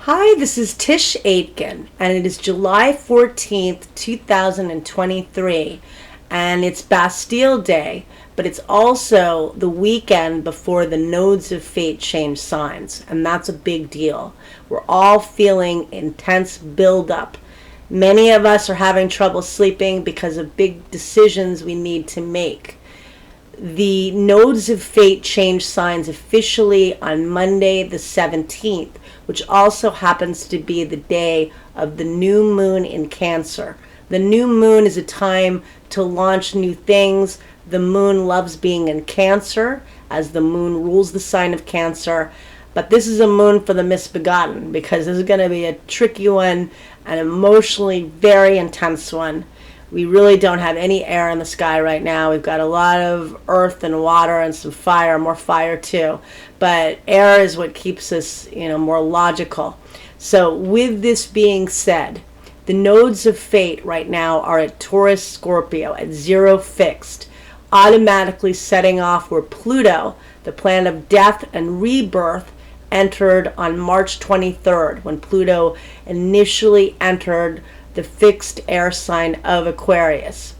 Hi, this is Tisch Aitken, and it is July 14th, 2023, and it's Bastille Day, but it's also the weekend before the nodes of fate change signs, and that's a big deal. We're all feeling intense buildup. Many of us are having trouble sleeping because of big decisions we need to make. The nodes of fate change signs officially on Monday the 17th, which also happens to be the day of the new moon in Cancer. The new moon is a time to launch new things. The moon loves being in Cancer, as the moon rules the sign of Cancer. But this is a moon for the misbegotten, because this is going to be a tricky one, an emotionally very intense one. We really don't have any air in the sky right now. We've got a lot of earth and water and some fire, more fire too. But air is what keeps us, more logical. So with this being said, the nodes of fate right now are at Taurus, Scorpio, at 0 fixed, automatically setting off where Pluto, the planet of death and rebirth, entered on March 23rd, when Pluto initially entered the fixed air sign of Aquarius.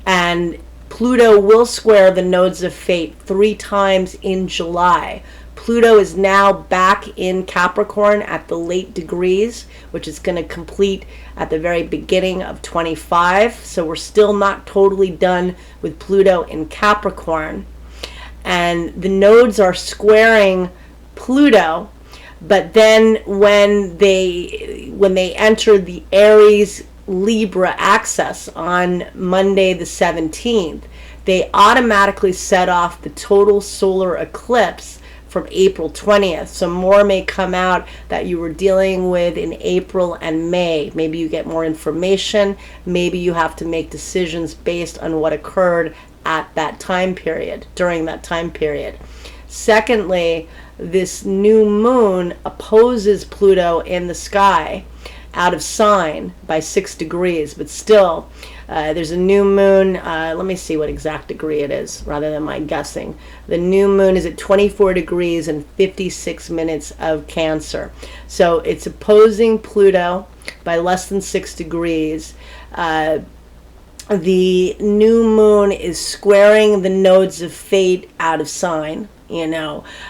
And Pluto will square the nodes of fate 3 times in July. Pluto is now back in Capricorn at the late degrees, which is going to complete at the very beginning of 25. So we're still not totally done with Pluto in Capricorn. And the nodes are squaring Pluto. But then when they enter the Aries Libra axis on Monday the 17th, they automatically set off the total solar eclipse from April 20th. So more may come out that you were dealing with in April and May. Maybe you get more information. Maybe you have to make decisions based on what occurred at that time period, during that time period. Secondly, this new moon opposes Pluto in the sky out of sign by 6 degrees, but still there's a new moon. Let me see what exact degree it is rather than my guessing. The new moon is at 24 degrees and 56 minutes of Cancer. So it's opposing Pluto by less than 6 degrees. The new moon is squaring the nodes of fate out of sign, and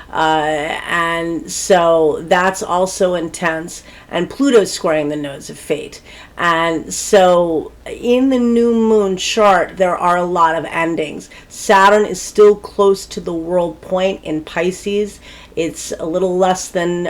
so that's also intense. And Pluto's squaring the nodes of fate. And so in the new moon chart, there are a lot of endings. Saturn is still close to the world point in Pisces. It's a little less than,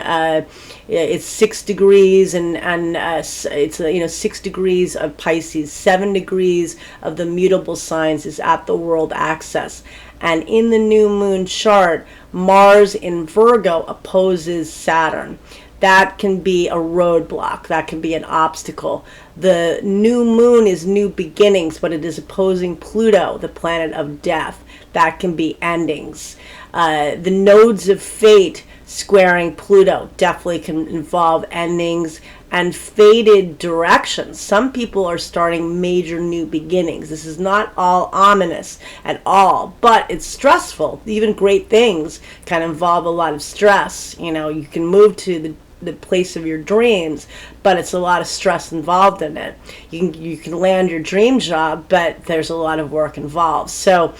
it's 6 degrees, and it's 6 degrees of Pisces. 7 degrees of the mutable signs is at the world axis. And in the new moon chart, Mars in Virgo opposes Saturn. That can be a roadblock. That can be an obstacle. The new moon is new beginnings, but it is opposing Pluto, the planet of death. That can be endings. The nodes of fate squaring Pluto definitely can involve endings and fated directions. Some people are starting major new beginnings. This is not all ominous at all, but it's stressful. Even great things can involve a lot of stress. You can move to the place of your dreams, but it's a lot of stress involved in it. You can land your dream job, but there's a lot of work involved. So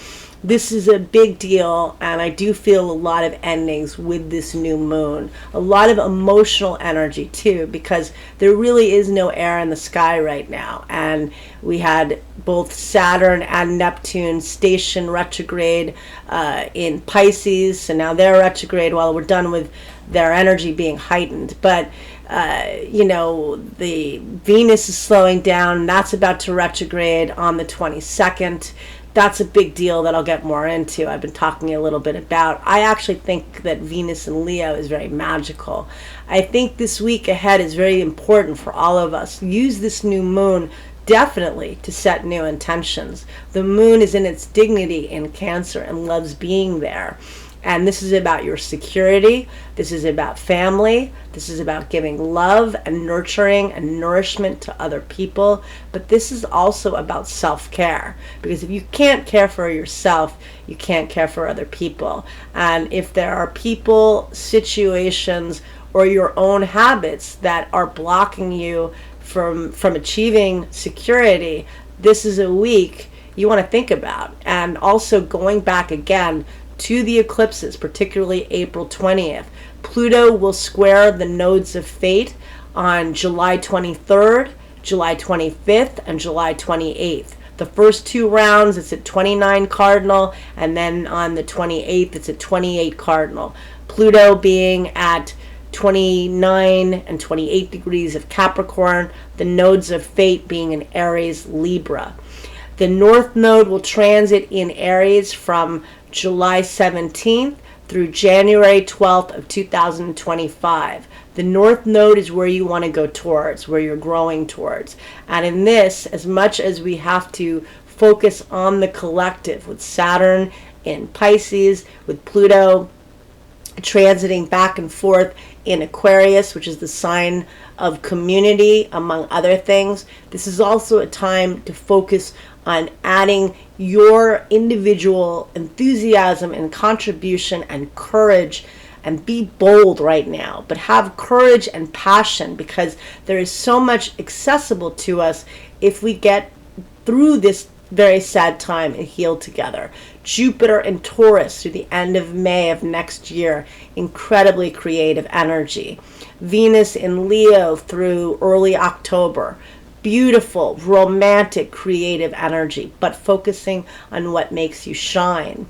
this is a big deal, and I do feel a lot of endings with this new moon. A lot of emotional energy too, because there really is no air in the sky right now. And we had both Saturn and Neptune station retrograde in Pisces, so now they're retrograde while we're done with their energy being heightened. But the Venus is slowing down. That's about to retrograde on the 22nd. That's a big deal that I'll get more into. I've been talking a little bit about. I actually think that Venus in Leo is very magical. I think this week ahead is very important for all of us. Use this new moon definitely to set new intentions. The moon is in its dignity in Cancer and loves being there. And this is about your security. This is about family. This is about giving love and nurturing and nourishment to other people. But this is also about self-care. Because if you can't care for yourself, you can't care for other people. And if there are people, situations, or your own habits that are blocking you from achieving security, this is a week you want to think about. And also going back again to the eclipses, particularly April 20th. Pluto will square the nodes of fate on July 23rd, July 25th, and July 28th. The first two rounds, it's at 29 cardinal, and then on the 28th, it's at 28 cardinal. Pluto being at 29 and 28 degrees of Capricorn, the nodes of fate being in Aries, Libra. The North Node will transit in Aries from July 17th through January 12th of 2025. The North Node is where you want to go towards, where you're growing towards. And in this, as much as we have to focus on the collective, with Saturn in Pisces, with Pluto transiting back and forth in Aquarius, which is the sign of community, among other things, this is also a time to focus on adding your individual enthusiasm and contribution and courage, and be bold right now, but have courage and passion, because there is so much accessible to us if we get through this very sad time and heal together. Jupiter in Taurus through the end of May of next year, incredibly creative energy. Venus in Leo through early October, beautiful, romantic, creative energy, but focusing on what makes you shine.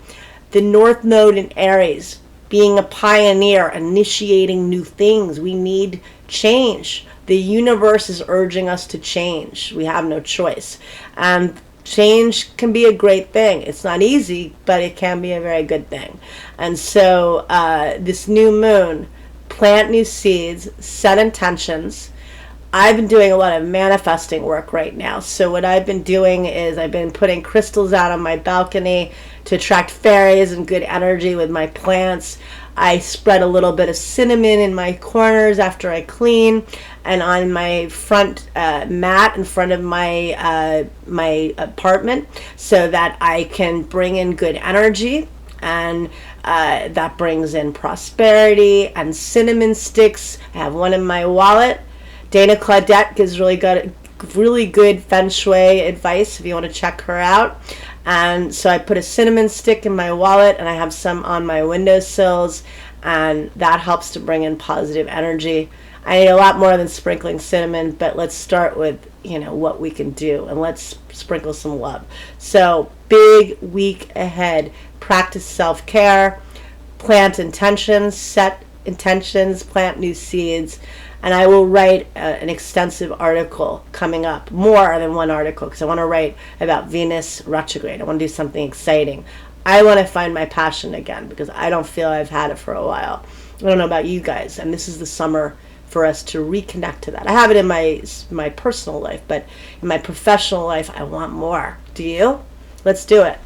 The North Node in Aries, being a pioneer, initiating new things. We need change. The universe is urging us to change. We have no choice. And change can be a great thing. It's not easy, but it can be a very good thing. And so this new moon, plant new seeds, set intentions. I've been doing a lot of manifesting work right now. So what I've been doing is I've been putting crystals out on my balcony to attract fairies and good energy with my plants. I spread a little bit of cinnamon in my corners after I clean, and on my front mat in front of my my apartment, so that I can bring in good energy, and that brings in prosperity. And cinnamon sticks, I have one in my wallet. Dana Claudette gives really good feng shui advice if you want to check her out. And so I put a cinnamon stick in my wallet, and I have some on my windowsills, and that helps to bring in positive energy. I need a lot more than sprinkling cinnamon, but let's start with, what we can do, and let's sprinkle some love. So big week ahead. Practice self-care, plant intentions, set intentions, plant new seeds. And I will write an extensive article coming up, more than one article, because I want to write about Venus retrograde. I want to do something exciting. I want to find my passion again, because I don't feel I've had it for a while. I don't know about you guys, and this is the summer for us to reconnect to that. I have it in my personal life, but in my professional life, I want more. Do you? Let's do it.